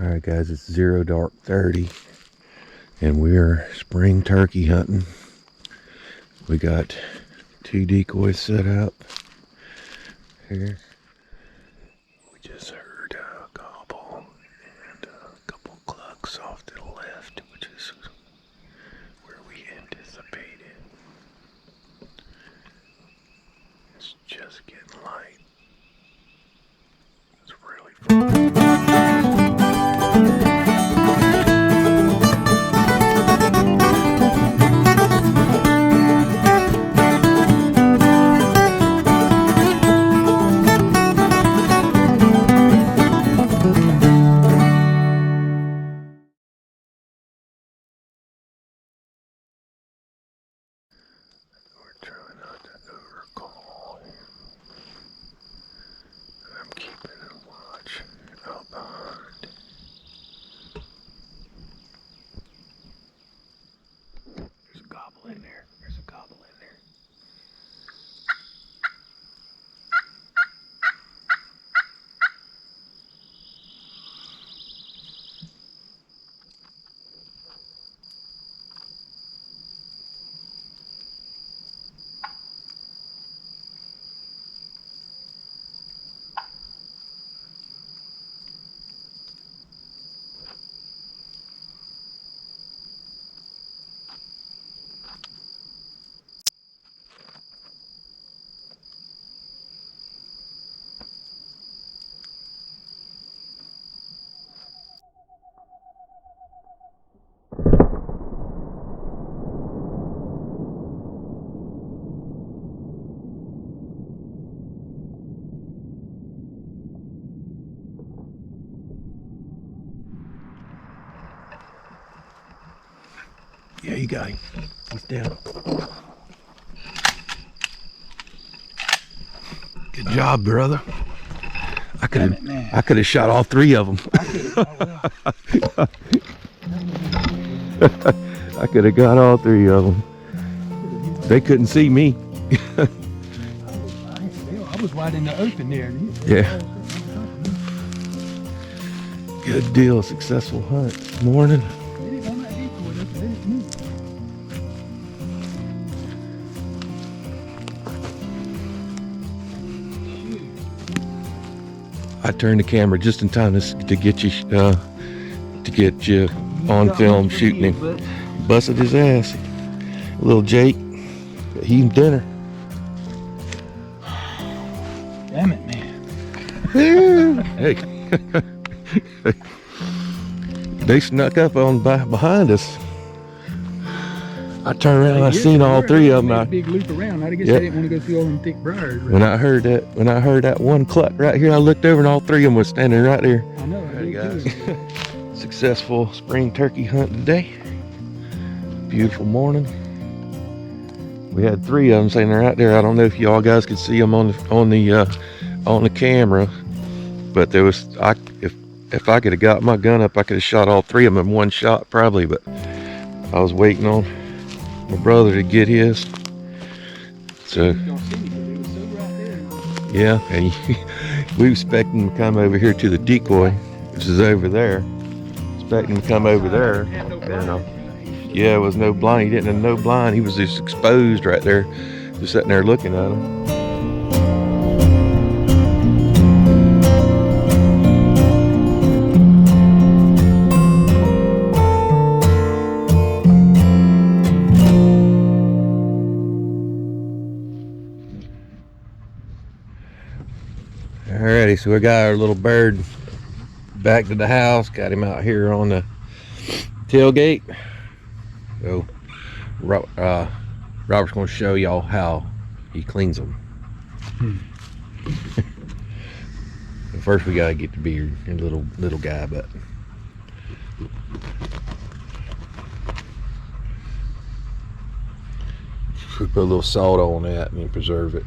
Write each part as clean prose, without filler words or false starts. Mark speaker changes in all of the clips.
Speaker 1: Alright guys, it's 0:30 and we're spring turkey hunting. We got 2 decoys set up here. We just heard a gobble and a couple clucks off to the left, which is where we anticipated. It's just getting light. It's really fun. Yeah, you got him. He's down. Good job, brother. I could have shot all 3 of them. I could have got all 3 of them. They couldn't see me.
Speaker 2: I was wide in the open there.
Speaker 1: Yeah. Good deal. Successful hunt this morning. I turned the camera just in time to get you on film shooting him. Busted his ass. Little Jake, eating dinner.
Speaker 2: Damn it, man.
Speaker 1: Hey. They snuck up on behind us. I turned around and I seen all 3 of them.
Speaker 2: A big loop around. I guess they didn't want to go through all them thick briars.
Speaker 1: When I heard that one cluck right here, I looked over and all 3 of them was standing right there.
Speaker 2: I know.
Speaker 1: Hey guys, successful spring turkey hunt today. Beautiful morning. We had 3 of them standing right there. I don't know if y'all guys could see them on the camera, but there was if I could have got my gun up, I could have shot all 3 of them in one shot probably. But I was waiting on my brother to get his. So yeah, and we expecting him to come over here to the decoy, which is over there. Expecting him to come over there, and yeah, it was no blind. He didn't have no blind. He was just exposed right there, just sitting there looking at him. Alrighty, so we got our little bird back to the house. Got him out here on the tailgate. So Robert's going to show y'all how he cleans them. First we got to get the beard and little guy, but we put a little salt on that and preserve it.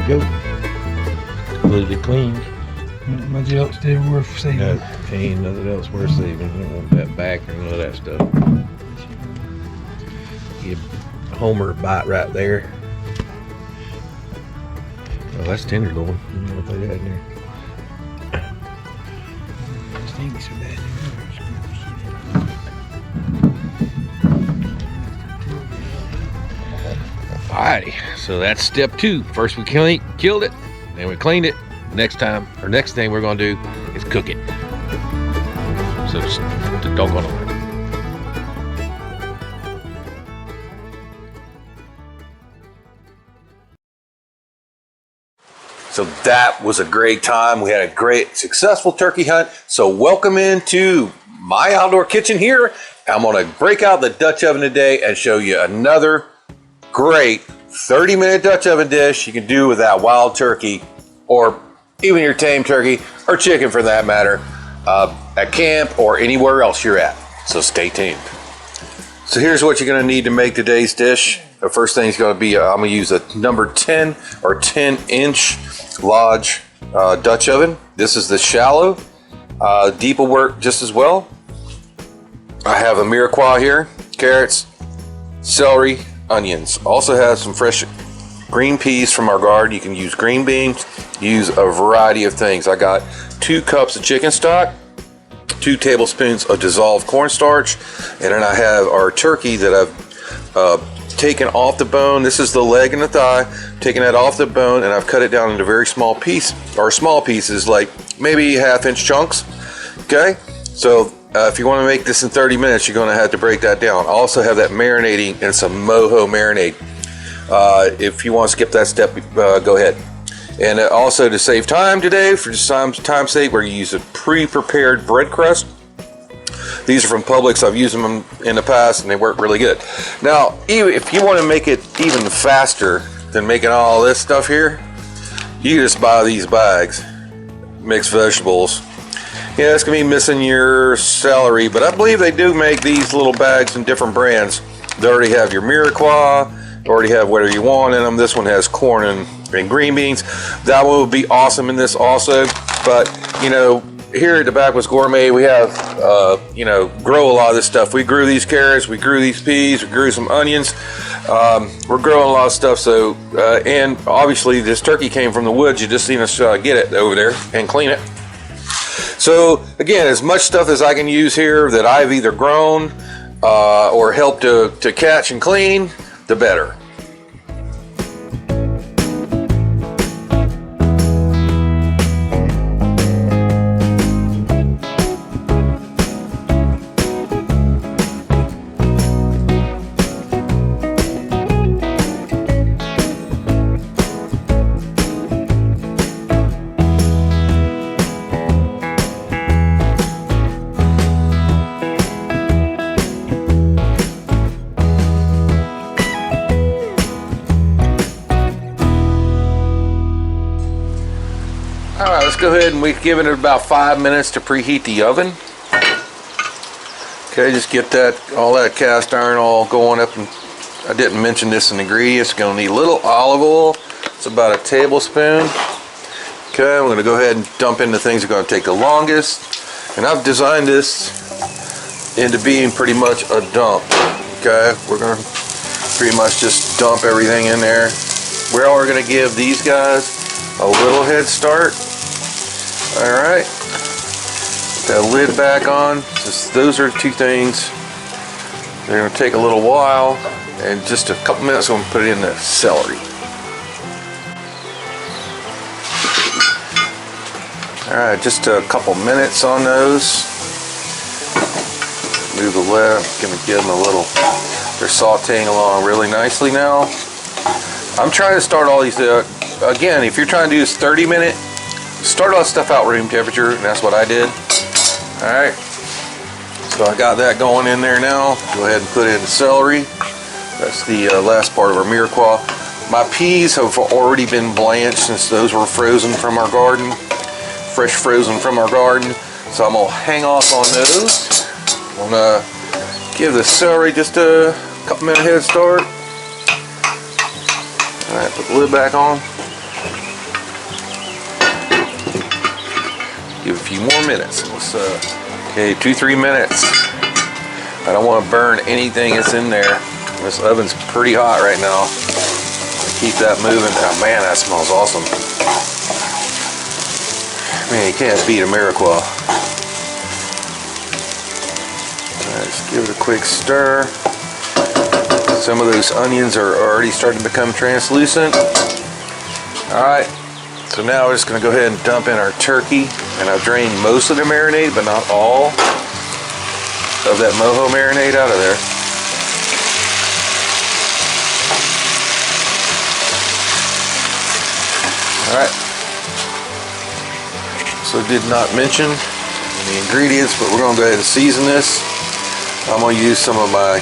Speaker 1: go. Completely cleaned.
Speaker 2: Not much else still worth saving.
Speaker 1: No, ain't nothing else worth saving. You don't want that back or none of that stuff. Give Homer a bite right there. Oh, that's tenderloin. You know what they got in there.
Speaker 2: Stinks so bad.
Speaker 1: Alrighty, so that's step 2. First we killed it, then we cleaned it. Next thing we're gonna do is cook it. So just the doggone on it. So that was a great time. We had a great, successful turkey hunt. So welcome into my outdoor kitchen here. I'm gonna break out the Dutch oven today and show you another great 30-minute Dutch oven dish you can do with that wild turkey, or even your tame turkey, or chicken for that matter, at camp or anywhere else you're at. So stay tuned. So here's what you're gonna need to make today's dish. The first thing is gonna be, I'm gonna use a number 10 or 10-inch Lodge Dutch oven. This is the shallow. Deep will work just as well. I have a mirepoix here, carrots, celery, onions. Also have some fresh green peas from our garden. You can use green beans, use a variety of things. I got 2 cups of chicken stock, 2 tablespoons of dissolved cornstarch, and then I have our turkey that I've taken off the bone. This is the leg and the thigh. Taking that off the bone, and I've cut it down into very small pieces, like maybe 1/2-inch chunks. Okay, so if you want to make this in 30 minutes, you're going to have to break that down. I also have that marinating in some mojo marinade. If you want to skip that step, go ahead. And also to save time today, for just time's sake, we're going to use a pre-prepared bread crust. These are from Publix. I've used them in the past and they work really good. Now, if you want to make it even faster than making all this stuff here, you can just buy these bags, mixed vegetables. Yeah, it's gonna be missing your celery, but I believe they do make these little bags in different brands. They already have your mirepoix, already have whatever you want in them. This one has corn and green beans. That one would be awesome in this also. But you know, here at the Backwoods Gourmet, we have grow a lot of this stuff. We grew these carrots, we grew these peas, we grew some onions. We're growing a lot of stuff. So and obviously this turkey came from the woods. You just seen us get it over there and clean it. So again, as much stuff as I can use here that I've either grown or helped to catch and clean, the better. Alright, let's go ahead and we've given it about 5 minutes to preheat the oven. Okay, just get all that cast iron all going up. And I didn't mention this in the ingredients. Going to need a little olive oil. It's about a tablespoon. Okay, I'm going to go ahead and dump in the things that are going to take the longest. And I've designed this into being pretty much a dump. Okay, we're going to pretty much just dump everything in there. We're going to give these guys a little head start. Alright, put that lid back on. Those are 2 things. They're going to take a little while, and just a couple minutes I'm going to put in the celery. Alright, just a couple minutes on those. Move the lid, give them a little, they're sauteing along really nicely now. I'm trying to start all these, again, if you're trying to do this 30-minute, start all stuff out room temperature, and that's what I did. Alright, so I got that going in there now. Go ahead and put in the celery. That's the last part of our mirepoix. My peas have already been blanched since those were frozen from our garden, fresh frozen from our garden. So I'm gonna hang off on those. I'm gonna give the celery just a couple minute head start. Alright, put the lid back on. Give it a few more minutes. Let's, okay, 2-3 minutes. I don't want to burn anything that's in there. This oven's pretty hot right now. Keep that moving. Oh man, that smells awesome. Man, you can't beat a Miracle. Just give it a quick stir. Some of those onions are already starting to become translucent. Alright, so now we're just going to go ahead and dump in our turkey. And I've drained most of the marinade, but not all of that mojo marinade out of there. Alright, so did not mention the ingredients, but we're going to go ahead and season this. I'm going to use some of my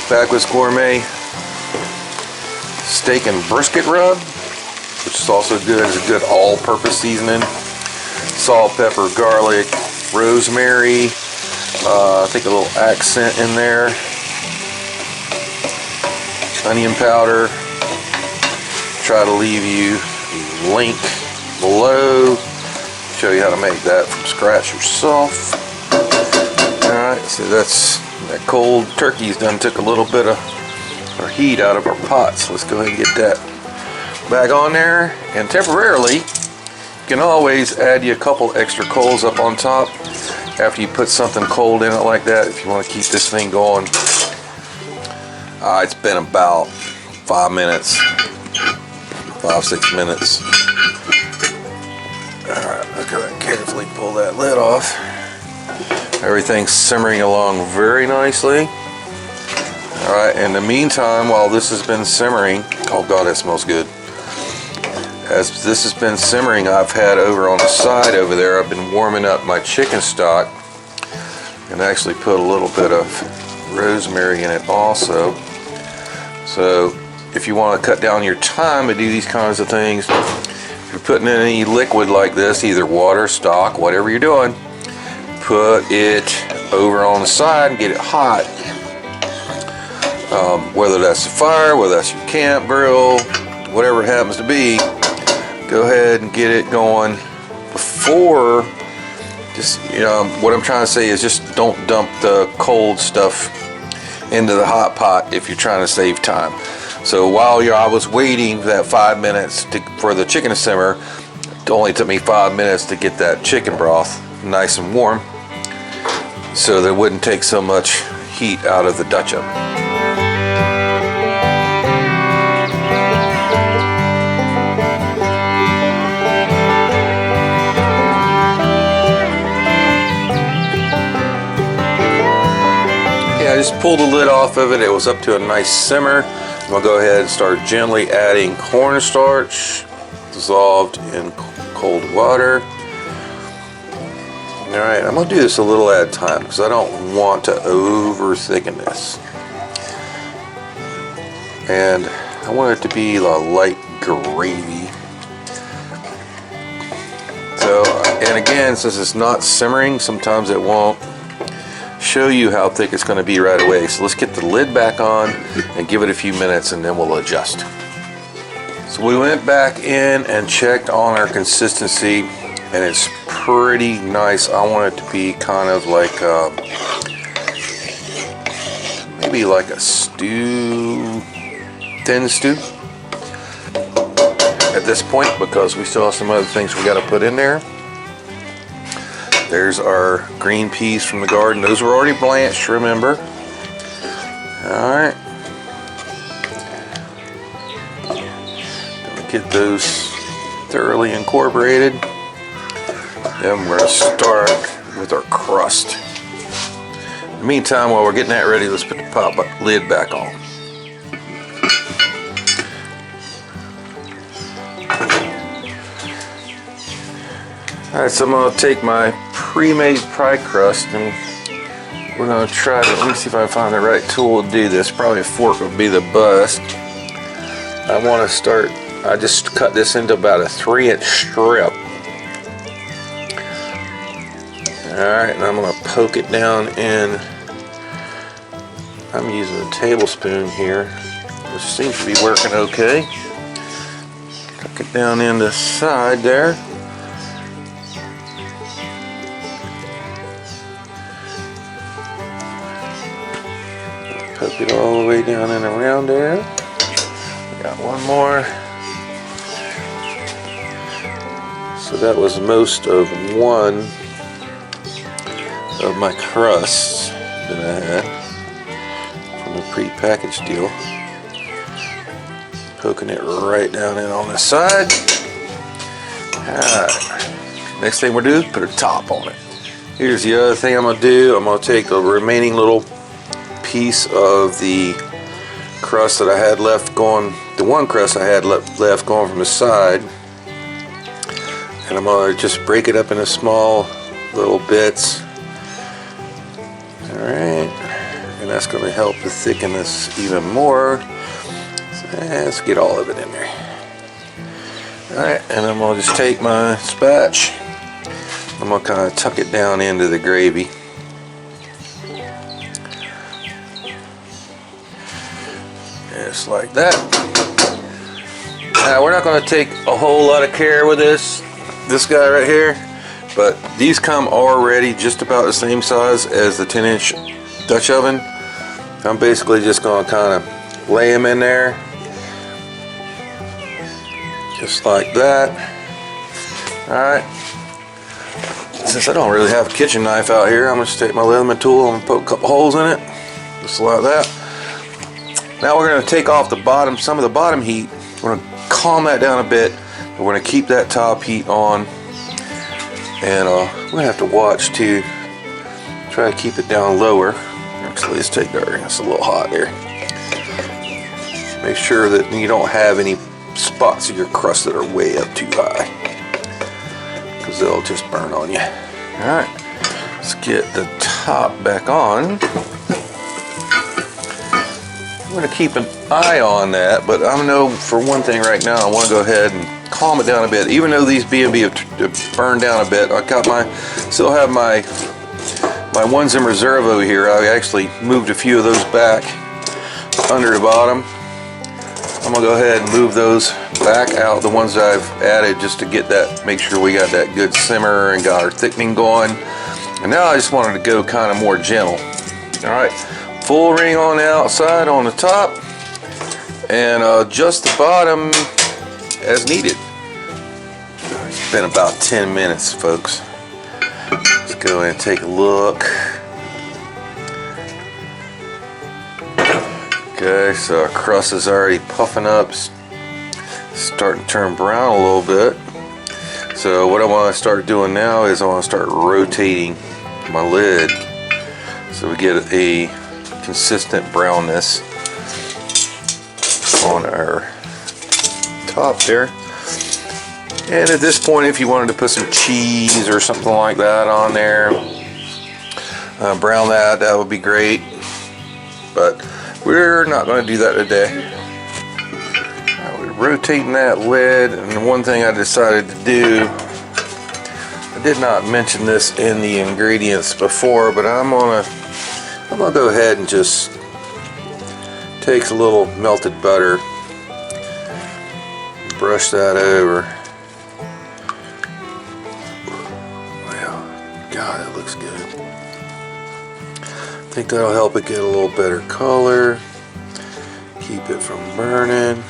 Speaker 1: Backwoods Gourmet steak and brisket rub, which is also good as a good all-purpose seasoning. Salt, pepper, garlic, rosemary, I think a little accent in there, onion powder. Try to leave you a link below, show you how to make that from scratch yourself. Alright, so that cold turkey's done took a little bit of our heat out of our pot, so let's go ahead and get that back on there. And temporarily, you can always add you a couple extra coals up on top after you put something cold in it like that, if you want to keep this thing going. It's been about 5 minutes. 5-6 minutes. Alright, look at that. Carefully pull that lid off. Everything's simmering along very nicely. Alright, in the meantime, while this has been simmering, oh god, that smells good. As this has been simmering, I've had over on the side over there, I've been warming up my chicken stock and actually put a little bit of rosemary in it also. So if you want to cut down your time to do these kinds of things, if you're putting in any liquid like this, either water, stock, whatever you're doing, put it over on the side and get it hot. Whether that's the fire, whether that's your camp grill, whatever it happens to be, go ahead and get it going before. Just, you know, what I'm trying to say is just don't dump the cold stuff into the hot pot if you're trying to save time. So while I was waiting for that 5 minutes for the chicken to simmer, it only took me 5 minutes to get that chicken broth nice and warm, so that it wouldn't take so much heat out of the Dutch oven. Okay, I just pulled the lid off of it. It was up to a nice simmer. I'm going to go ahead and start gently adding cornstarch dissolved in cold water. Alright, I'm going to do this a little at a time because I don't want to over thicken this. And I want it to be a light gravy. So, and again, since it's not simmering, sometimes it won't show you how thick it's going to be right away. So let's get the lid back on and give it a few minutes and then we'll adjust. So we went back in and checked on our consistency and it's pretty nice. I want it to be kind of like maybe like a stew, thin stew at this point, because we still have some other things we got to put in there. There's our green peas from the garden. Those were already blanched, remember. Alright. Gonna get those thoroughly incorporated. Then we're going to start with our crust. In the meantime, while we're getting that ready, let's put the pot lid back on. Alright, so I'm going to take my pre-made pie crust and we're going to try to, let me see if I can find the right tool to do this. Probably a fork would be the best. I want to start, I just cut this into about a 3-inch strip. Alright, and I'm going to poke it down in, I'm using a tablespoon here, which seems to be working okay. Poke it down in the side there. Work it all the way down and around there. Got one more. So that was most of one of my crusts that I had from the pre-packaged deal. Poking it right down in on the side. Alright. Next thing we'll do is put a top on it. Here's the other thing I'm going to do. I'm going to take the remaining little piece of the crust that I had left going, the one crust I had left going from the side, and I'm going to just break it up into small little bits. Alright, and that's going to help to thicken this even more. So let's get all of it in there. Alright, and I'm going to just take my spatch. I'm going to kind of tuck it down into the gravy. Just like that. Now we're not going to take a whole lot of care with this guy right here, but these come already just about the same size as the 10-inch Dutch oven. I'm basically just going to kind of lay them in there, just like that. Alright. Since I don't really have a kitchen knife out here, I'm going to just take my leatherman tool and poke a couple holes in it, just like that. Now we're going to take off the bottom, some of the bottom heat. We're going to calm that down a bit. We're going to keep that top heat on, and we're going to have to watch to try to keep it down lower. Actually, let's take that. It's a little hot here. Make sure that you don't have any spots of your crust that are way up too high, because they'll just burn on you. Alright, let's get the top back on. I'm going to keep an eye on that, but I know for one thing right now, I want to go ahead and calm it down a bit. Even though these B&B have burned down a bit, I got still have my ones in reserve over here. I actually moved a few of those back under the bottom. I'm going to go ahead and move those back out, the ones that I've added, just to get that, make sure we got that good simmer and got our thickening going. And now I just wanted to go kind of more gentle. Alright, full ring on the outside, on the top, and adjust the bottom as needed. It's been about 10 minutes, folks. Let's go and take a look. Okay, so our crust is already puffing up, starting to turn brown a little bit. So what I want to start doing now is I want to start rotating my lid so we get a consistent brownness on our top there. And at this point, if you wanted to put some cheese or something like that on there, brown that would be great, but we're not going to do that today. We're rotating that lid, and the one thing I decided to do, I did not mention this in the ingredients before, but I'm gonna go ahead and just take a little melted butter, brush that over. Wow, God, it looks good. I think that'll help it get a little better color, keep it from burning.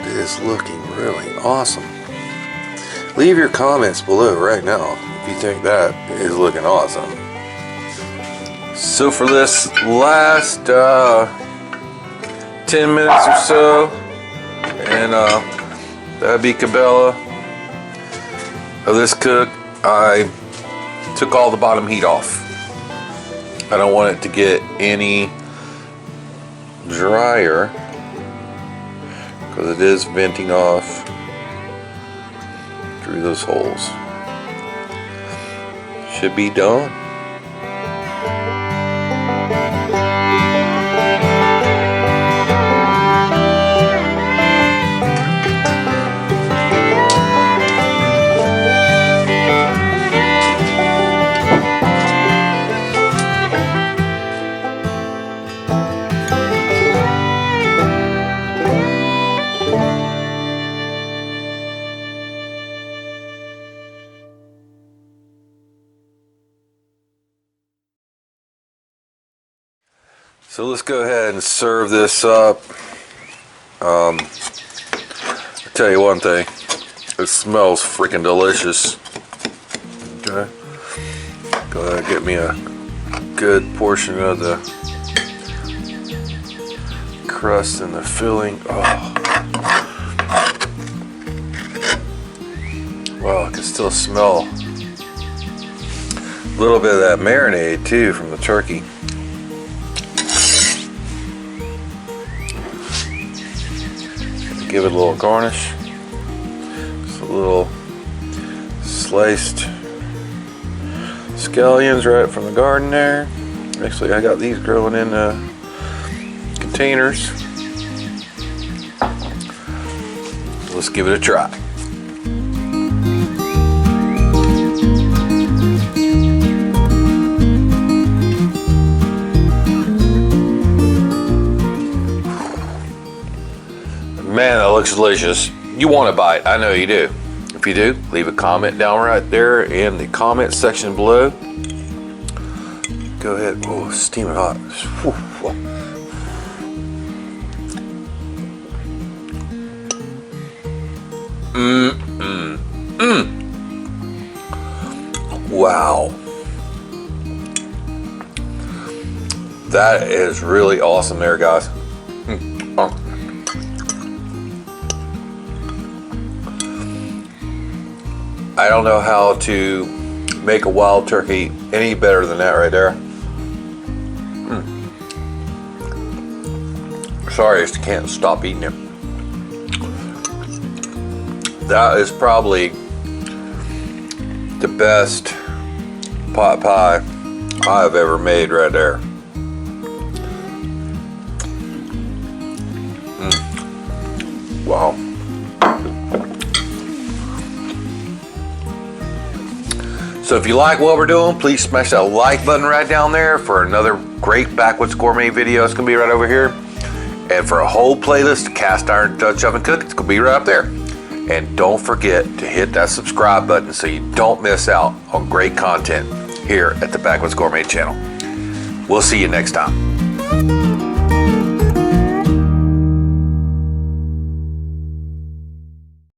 Speaker 1: It is looking really awesome. Leave your comments below right now if you think that is looking awesome. So for this last 10 minutes or so, and that'd be Cabela of this cook, I took all the bottom heat off. I don't want it to get any drier because it is venting off through those holes. Should be done. So let's go ahead and serve this up. I'll tell you one thing, it smells freaking delicious. Okay, go ahead and get me a good portion of the crust and the filling. Oh, well, I can still smell a little bit of that marinade too from the turkey. Give it a little garnish. Just a little sliced scallions right from the garden there. Actually, I got these growing in containers. So let's give it a try. Man, that looks delicious. You want to buy it, I know you do. If you do, leave a comment down right there in the comment section below. Go ahead, oh, steaming hot. Wow. That is really awesome there, guys. I don't know how to make a wild turkey any better than that right there. Sorry, I just can't stop eating it. That is probably the best pot pie I've ever made right there. Wow. So if you like what we're doing, please smash that like button right down there for another great Backwoods Gourmet video. It's gonna be right over here. And for a whole playlist of cast iron Dutch oven cook, it's gonna be right up there. And don't forget to hit that subscribe button so you don't miss out on great content here at the Backwoods Gourmet channel. We'll see you next time.